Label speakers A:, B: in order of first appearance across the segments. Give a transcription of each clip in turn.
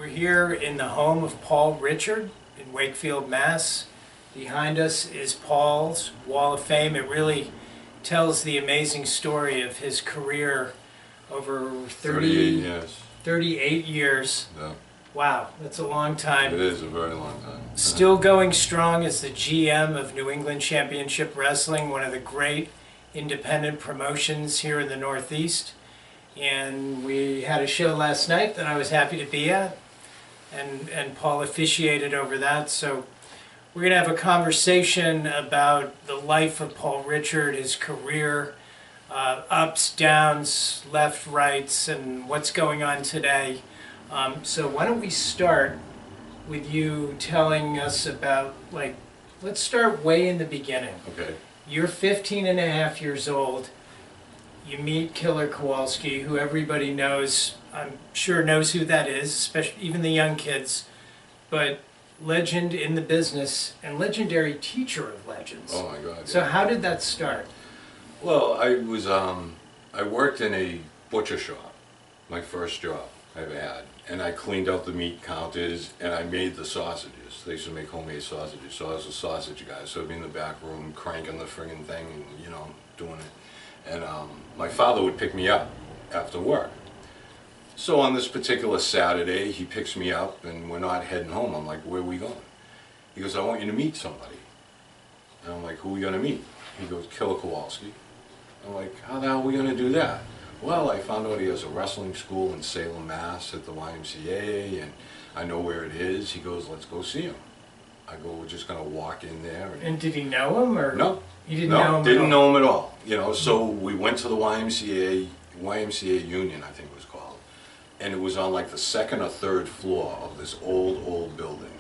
A: We're here in the home of Paul Richard in Wakefield, Mass. Behind us is Paul's Wall of Fame. It really tells the amazing story of his career over
B: 38 years.
A: 38 years.
B: Yeah.
A: Wow, that's a long time.
B: It is a very long time.
A: Still going strong as the GM of New England Championship Wrestling, one of the great independent promotions here in the Northeast. And we had a show last night that I was happy to be at, and Paul officiated over that. So we're going to have a conversation about the life of Paul Richard, his career, ups, downs, left, rights, and what's going on today. So why don't we start with you telling us about, let's start way in the beginning.
B: Okay.
A: You're 15 and a half years old. You meet Killer Kowalski, who everybody knows, I'm sure knows who that is, especially even the young kids, but legend in the business and legendary teacher of legends.
B: Oh my God.
A: So
B: yeah.
A: how did that start?
B: Well, I worked in a butcher shop, my first job I ever had, and I cleaned out the meat counters and I made the sausages. They used to make homemade sausages, so I was a sausage guy. So I'd be in the back room cranking the friggin' thing and, doing it. And my father would pick me up after work. So on this particular Saturday, he picks me up and we're not heading home. I'm like, where are we going? He goes, I want you to meet somebody. And I'm like, who are we going to meet? He goes, Killer Kowalski. I'm like, how the hell are we going to do that? Well, I found out he has a wrestling school in Salem, Mass at the YMCA, and I know where it is. He goes, let's go see him. I go, we're just going to walk in there.
A: And did he know him? Or
B: no.
A: You didn't know him
B: didn't know him at all. So we went to the YMCA Union, I think it was called. And it was on like the second or third floor of this old building.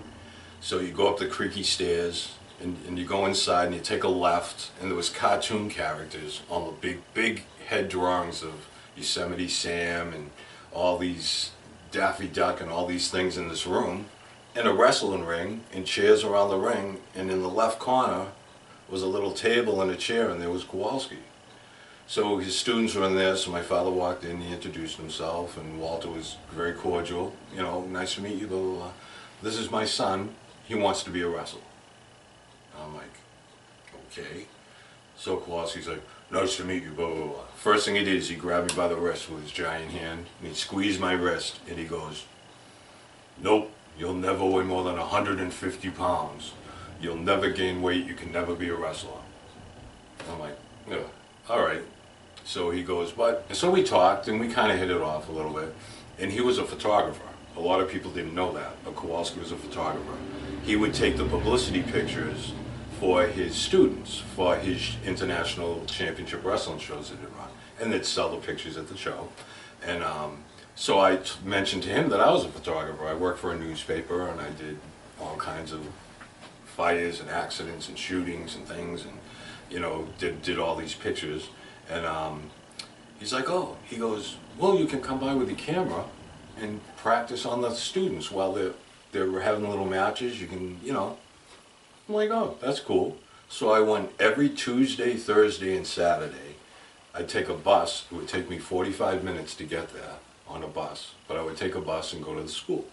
B: So you go up the creaky stairs, and you go inside and you take a left, and there was cartoon characters on the big head drawings of Yosemite Sam and all these Daffy Duck and all these things in this room, and a wrestling ring and chairs around the ring, and in the left corner was a little table and a chair, and there was Kowalski. So his students were in there, so my father walked in, he introduced himself, and Walter was very cordial. Nice to meet you, blah, blah, blah. This is my son, he wants to be a wrestler. I'm like, okay. So Kowalski's like, nice to meet you, blah, blah, blah. First thing he did is he grabbed me by the wrist with his giant hand, and he squeezed my wrist, and he goes, nope, you'll never weigh more than 150 pounds. You'll never gain weight, you can never be a wrestler. I'm like, yeah, all right. So he goes, but, and so we talked, and we kind of hit it off a little bit, and he was a photographer. A lot of people didn't know that, but Kowalski was a photographer. He would take the publicity pictures for his students, for his international championship wrestling shows that he'd run, and they'd sell the pictures at the show. And so I mentioned to him that I was a photographer. I worked for a newspaper, and I did all kinds of fires and accidents and shootings and things, and did all these pictures. And he's like, oh, he goes, well, you can come by with your camera and practice on the students while they're having little matches. You can, I'm like, oh, that's cool. So I went every Tuesday, Thursday, and Saturday. I'd take a bus. It would take me 45 minutes to get there on a bus, but I would take a bus and go to the school.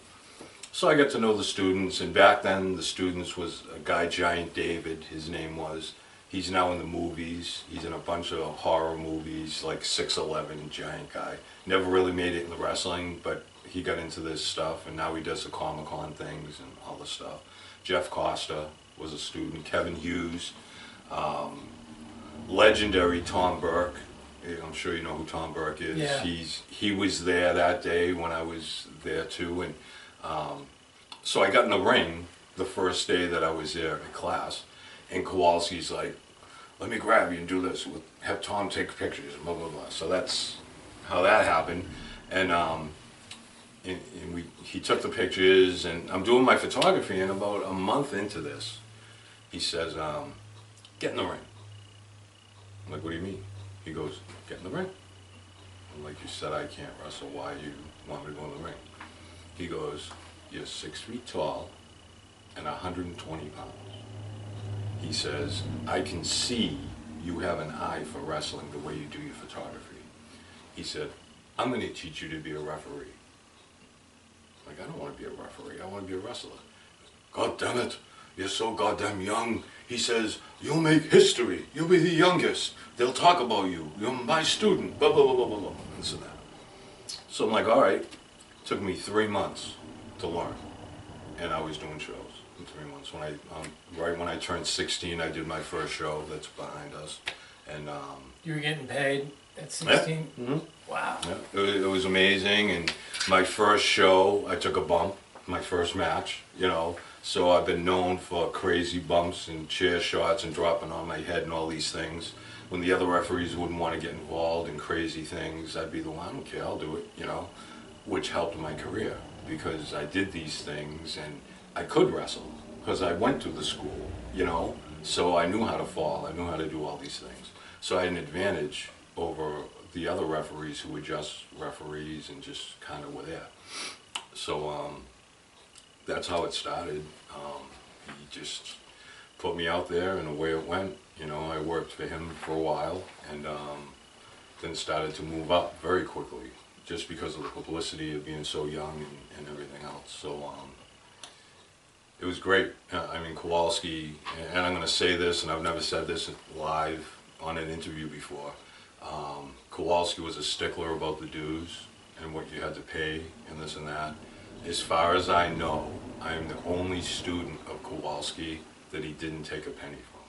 B: So I got to know the students, and back then the students was a guy, Giant David, his name was. He's now in the movies. He's in a bunch of horror movies, like 6'11", giant guy. Never really made it in the wrestling, but he got into this stuff, and now he does the Comic-Con things and all this stuff. Jeff Costa was a student, Kevin Hughes, legendary Tom Burke. I'm sure you know who Tom Burke is.
A: Yeah.
B: He was there that day when I was there too, and so I got in the ring the first day that I was there in class, and Kowalski's like, let me grab you and do this. We'll have Tom take pictures, blah, blah, blah. So that's how that happened. And he took the pictures, and I'm doing my photography, and about a month into this, he says, get in the ring. I'm like, what do you mean? He goes, get in the ring. I'm like, you said I can't wrestle, why you want me to go in the ring? He goes, you're 6 feet tall and 120 pounds. He says, I can see you have an eye for wrestling the way you do your photography. He said, I'm going to teach you to be a referee. Like, I don't want to be a referee. I want to be a wrestler. God damn it. You're so goddamn young. He says, you'll make history. You'll be the youngest. They'll talk about you. You're my student. Blah, blah, blah, blah, blah, blah. This and that. So I'm like, all right. Took me 3 months to learn. And I was doing shows in 3 months. Right when I turned 16, I did my first show that's behind us. And
A: You were getting paid at 16?
B: yeah. Mm-hmm.
A: Wow.
B: Yeah. It was amazing. And my first show, I took a bump. My first match, you know. So I've been known for crazy bumps and chair shots and dropping on my head and all these things. When the other referees wouldn't want to get involved in crazy things, I'd be the one, I don't care, I'll do it, you know, which helped my career because I did these things and I could wrestle because I went to the school, you know, so I knew how to fall, I knew how to do all these things. So I had an advantage over the other referees who were just referees and just kind of were there. So, that's how it started. He just put me out there and away it went. You know, I worked for him for a while and then started to move up very quickly just because of the publicity of being so young and everything else. So it was great. I mean, Kowalski, and I'm going to say this, and I've never said this live on an interview before, Kowalski was a stickler about the dues and what you had to pay and this and that. As far as I know, I am the only student of Kowalski that he didn't take a penny from.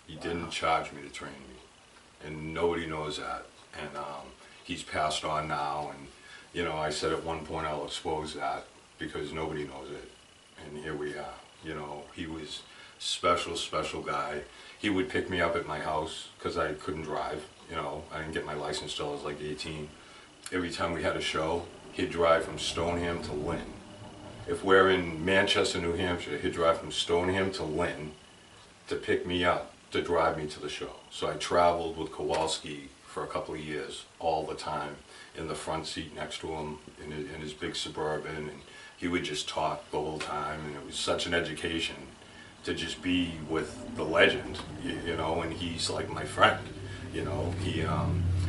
B: He didn't charge me to train me, and nobody knows that. And he's passed on now, and you know, I said at one point I'll expose that because nobody knows it, and here we are. You know, he was special, special guy. He would pick me up at my house because I couldn't drive. You know, I didn't get my license till I was like 18. Every time we had a show, he'd drive from Stoneham to Lynn. If we're in Manchester, New Hampshire, he'd drive from Stoneham to Lynn to pick me up, to drive me to the show. So I traveled with Kowalski for a couple of years, all the time, in the front seat next to him, in his big Suburban, and he would just talk the whole time, and it was such an education to just be with the legend, you know, and he's like my friend, you know. He,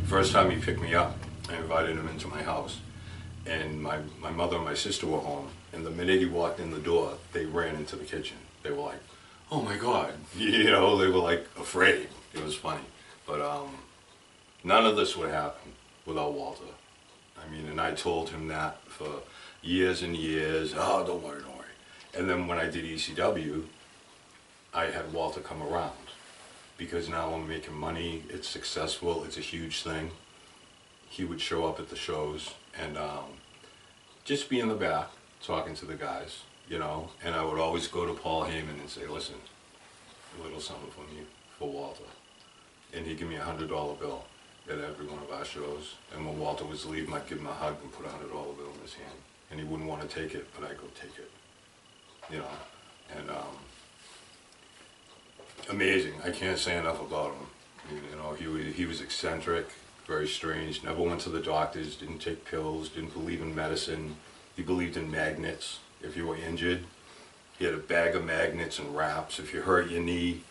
B: first time he picked me up, I invited him into my house. And my mother and my sister were home, and the minute he walked in the door, they ran into the kitchen. They were like, oh my God, you know, they were like afraid. It was funny. But none of this would happen without Walter. I mean, and I told him that for years and years, oh, don't worry, don't worry. And then when I did ECW, I had Walter come around, because now I'm making money, it's successful, it's a huge thing. He would show up at the shows and just be in the back talking to the guys, you know, and I would always go to Paul Heyman and say, listen, a little something from you for Walter. And he'd give me $100 bill at every one of our shows, and when Walter was leaving, I'd give him a hug and put a $100 bill in his hand, and he wouldn't want to take it, but I'd go take it, you know, and amazing. I can't say enough about him. You know, he was eccentric, very strange, never went to the doctors, didn't take pills, didn't believe in medicine. He believed in magnets. If you were injured, he had a bag of magnets and wraps. If you hurt your knee,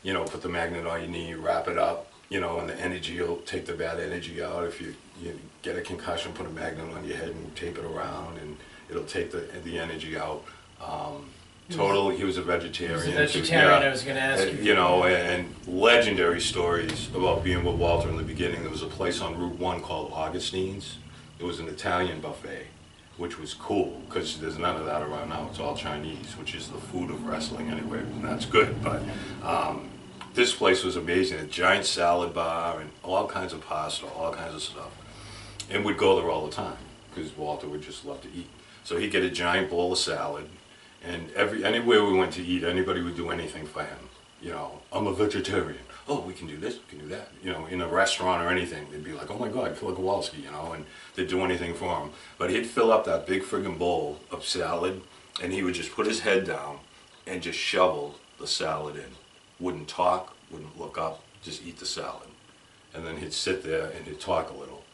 B: you know, put the magnet on your knee, wrap it up, you know, and the energy will take the bad energy out. If you get a concussion, put a magnet on your head and tape it around, and it'll take the energy out. Totally, he was a vegetarian.
A: He was a vegetarian,
B: yeah.
A: I was going to ask you.
B: You know, and legendary stories about being with Walter in the beginning. There was a place on Route 1 called Augustine's. It was an Italian buffet, which was cool, because there's none of that around now. It's all Chinese, which is the food of wrestling anyway, and that's good. But this place was amazing. A giant salad bar and all kinds of pasta, all kinds of stuff. And we'd go there all the time, because Walter would just love to eat. So he'd get a giant bowl of salad, and anywhere we went to eat, anybody would do anything for him. You know, I'm a vegetarian. Oh, we can do this, we can do that. You know, in a restaurant or anything, they'd be like, oh my God, Killer Kowalski, you know, and they'd do anything for him. But he'd fill up that big friggin' bowl of salad, and he would just put his head down and just shovel the salad in. Wouldn't talk, wouldn't look up, just eat the salad. And then he'd sit there and he'd talk a little.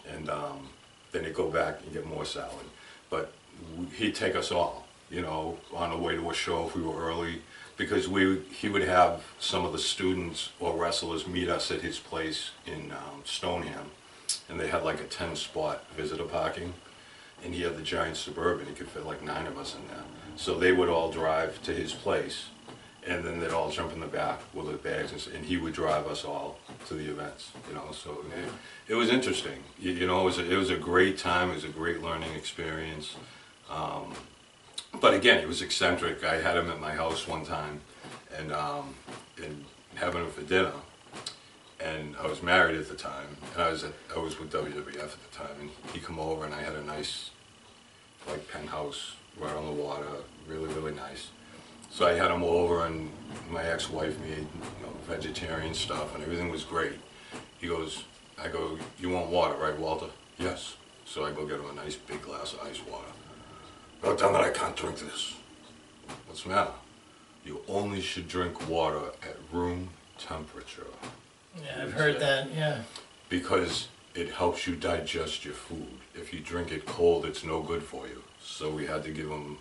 B: And then he'd go back and get more salad. But he'd take us all, you know, on the way to a show if we were early, because he would have some of the students or wrestlers meet us at his place in Stoneham, and they had like a 10-spot visitor parking. and he had the giant Suburban. He could fit like 9 of us in there. So they would all drive to his place, and then they'd all jump in the back with the bags, and he would drive us all to the events, you know. So it was interesting. You know, it was a great time. It was a great learning experience. But again, he was eccentric. I had him at my house one time, and having him for dinner. And I was married at the time, and I was with WWF at the time, and he come over, and I had a nice, like, penthouse right on the water, really, really nice. So I had him over, and my ex-wife made, you know, vegetarian stuff, and everything was great. He goes, I go, you want water, right, Walter? Yes. So I go get him a nice big glass of ice water. Oh, damn it, I can't drink this. What's the matter? You only should drink water at room temperature.
A: Yeah, I've heard that, yeah.
B: Because it helps you digest your food. If you drink it cold, it's no good for you. So we had to give him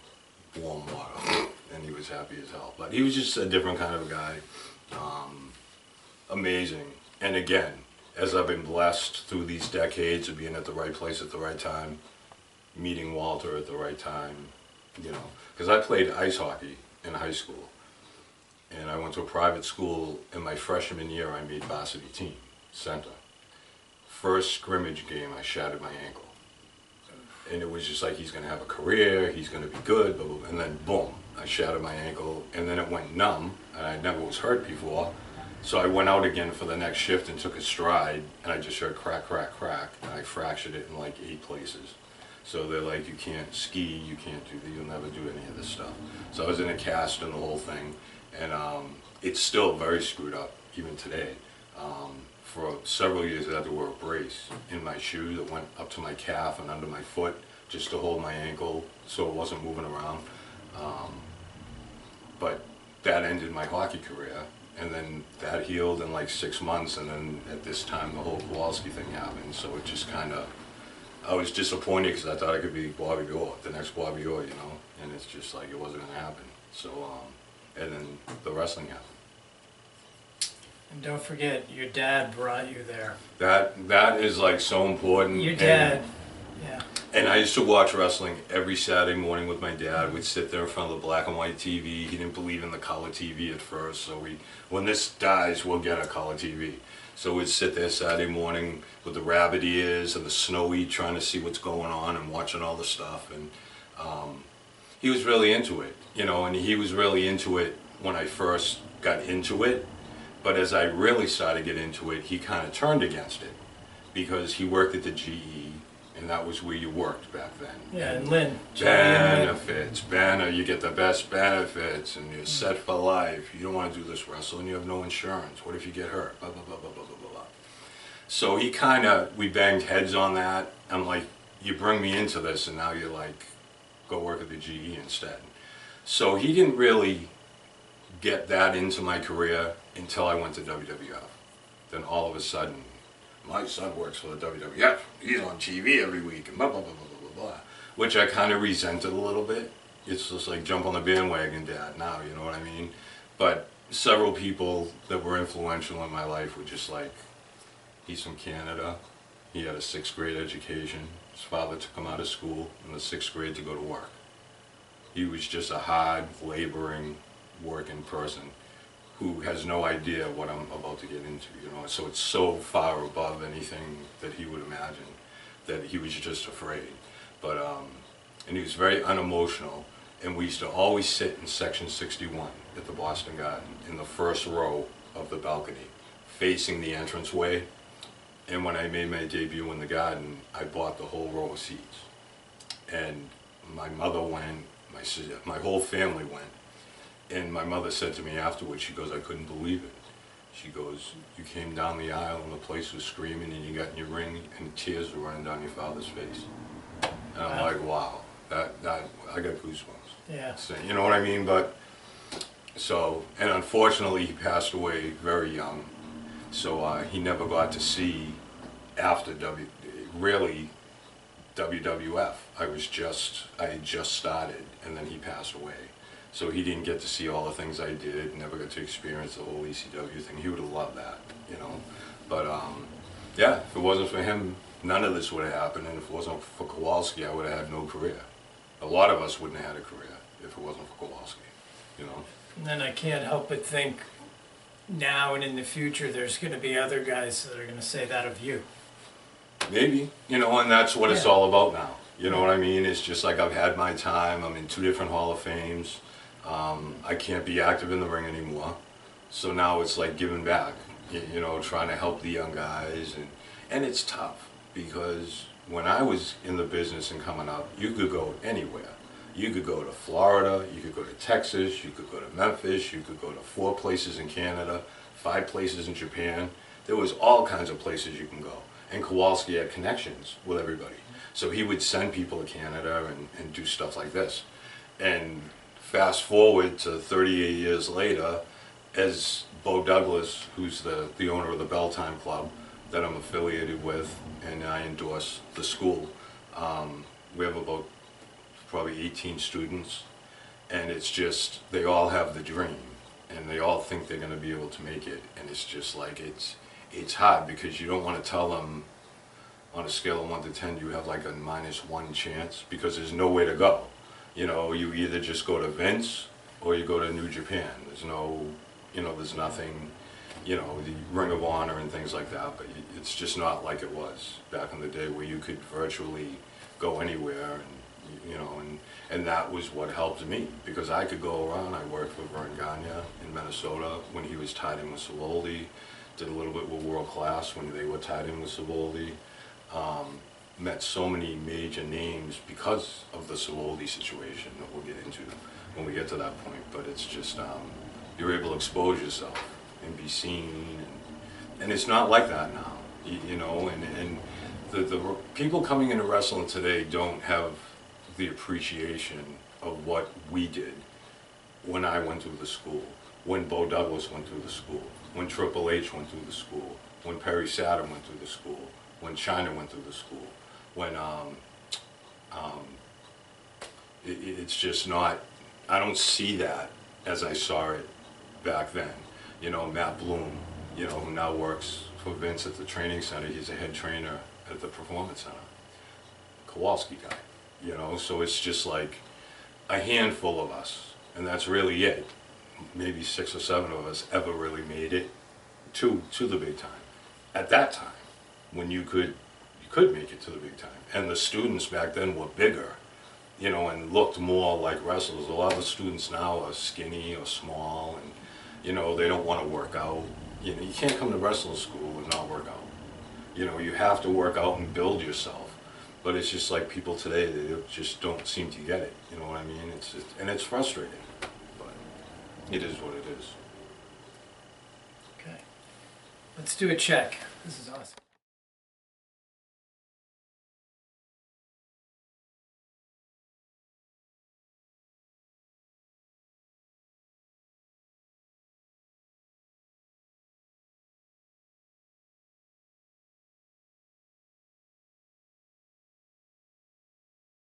B: warm water, and he was happy as hell. But he was just a different kind of guy. Amazing. And again, as I've been blessed through these decades of being at the right place at the right time, meeting Walter at the right time, you know, because I played ice hockey in high school. And I went to a private school. In my freshman year, I made varsity team, center. First scrimmage game, I shattered my ankle. And it was just like, he's going to have a career, he's going to be good, blah, blah, blah. And then boom, I shattered my ankle, and then it went numb, and I never was hurt before. So I went out again for the next shift and took a stride, and I just heard crack, crack, crack, and I fractured it in like 8 places. So they're like, you can't ski, you can't do that, you'll never do any of this stuff. So I was in a cast and the whole thing. And it's still very screwed up, even today. For several years I had to wear a brace in my shoe that went up to my calf and under my foot, just to hold my ankle so it wasn't moving around. But that ended my hockey career, and then that healed in like 6 months, and then at this time the whole Kowalski thing happened. So it just kind of, I was disappointed because I thought I could be Bobby Orr, the next Bobby Orr, you know, and it's just like it wasn't going to happen. So. And then the wrestling happened.
A: And don't forget, your dad brought you there.
B: That is like so important.
A: Your dad, yeah.
B: And I used to watch wrestling every Saturday morning with my dad. We'd sit there in front of the black and white TV. He didn't believe in the color TV at first, so when this dies, we'll get a color TV. So we'd sit there Saturday morning with the rabbit ears and the snowy, trying to see what's going on and watching all the stuff. And he was really into it, you know, and he was really into it when I first got into it. But as I really started to get into it, he kind of turned against it because he worked at the GE, and that was where you worked back then.
A: Yeah, and Lynn.
B: Benefits, you get the best benefits, and you're set for life. You don't want to do this wrestling, you have no insurance. What if you get hurt? Blah, blah, blah, blah, blah, blah, blah. So he kind of, we banged heads on that. I'm like, you bring me into this, and now you're like, go work at the GE instead. So he didn't really get that into my career until I went to WWF. Then all of a sudden, my son works for the WWF. He's on TV every week, and blah, blah, blah, blah, blah, blah, which I kind of resented a little bit. It's just like, jump on the bandwagon, Dad, now, you know what I mean? But several people that were influential in my life were just like, he's from Canada. He had a 6th grade education. His father took him out of school in the 6th grade to go to work. He was just a hard, laboring, working person who has no idea what I'm about to get into, you know. So it's so far above anything that he would imagine that he was just afraid. But, and he was very unemotional, and we used to always sit in section 61 at the Boston Garden in the first row of the balcony, facing the entranceway. And when I made my debut in the Garden, I bought the whole row of seats. And my mother went, my whole family went. And my mother said to me afterwards, she goes, I couldn't believe it. She goes, you came down the aisle and the place was screaming, and you got in your ring and tears were running down your father's face. And I'm like, wow, that I got goosebumps.
A: Yeah.
B: So, you know what I mean? But, so, and unfortunately he passed away very young. So he never got to see after WWF. I had just started, and then he passed away. So he didn't get to see all the things I did, never got to experience the whole ECW thing. He would have loved that, you know. But yeah, if it wasn't for him none of this would have happened, and if it wasn't for Kowalski, I would have had no career. A lot of us wouldn't have had a career if it wasn't for Kowalski, you know?
A: And then I can't help but think now and in the future, there's going to be other guys that are going to say that of you.
B: Maybe, you know, and that's what it's
A: Yeah.
B: all about now. You know what I mean? It's just like I've had my time. I'm in 2 different Hall of Fames. I can't be active in the ring anymore. So now it's like giving back, you know, trying to help the young guys. And it's tough because when I was in the business and coming up, you could go anywhere. You could go to Florida, you could go to Texas, you could go to Memphis, you could go to 4 places in Canada, 5 places in Japan. There was all kinds of places you can go. And Kowalski had connections with everybody. So he would send people to Canada and do stuff like this. And fast forward to 38 years later, as Bo Douglas, who's the owner of the Belltime Club that I'm affiliated with, and I endorse the school, we have about probably 18 students, and it's just, they all have the dream, and they all think they're going to be able to make it, and it's just like, it's hard because you don't want to tell them on a scale of 1 to 10 you have like a -1 chance, because there's nowhere to go. You know, you either just go to Vince or you go to New Japan. There's no, you know, there's nothing, you know, the Ring of Honor and things like that, but it's just not like it was back in the day where you could virtually go anywhere, and you know, and that was what helped me, because I could go around. I worked with Vern Gagne in Minnesota when he was tied in with Savoldi, did a little bit with World Class when they were tied in with Savoldi. Met so many major names because of the Savoldi situation that we'll get into when we get to that point, but it's just, you're able to expose yourself and be seen, and it's not like that now, you know, and the people coming into wrestling today don't have the appreciation of what we did when I went through the school, when Bo Douglas went through the school, when Triple H went through the school, when Perry Saturn went through the school, when China went through the school, when it's just not, I don't see that as I saw it back then. You know, Matt Bloom, you know, who now works for Vince at the training center, he's a head trainer at the Performance Center. Kowalski guy, you know, so it's just like a handful of us, and that's really it. Maybe 6 or 7 of us ever really made it to the big time. At that time, when you could make it to the big time. And the students back then were bigger, you know, and looked more like wrestlers. A lot of the students now are skinny or small, and, you know, they don't want to work out. You know, you can't come to wrestling school and not work out. You know, you have to work out and build yourself. But it's just like people today, they just don't seem to get it. You know what I mean? And it's frustrating, but it is what it is.
A: Okay. Let's do a check. This is awesome.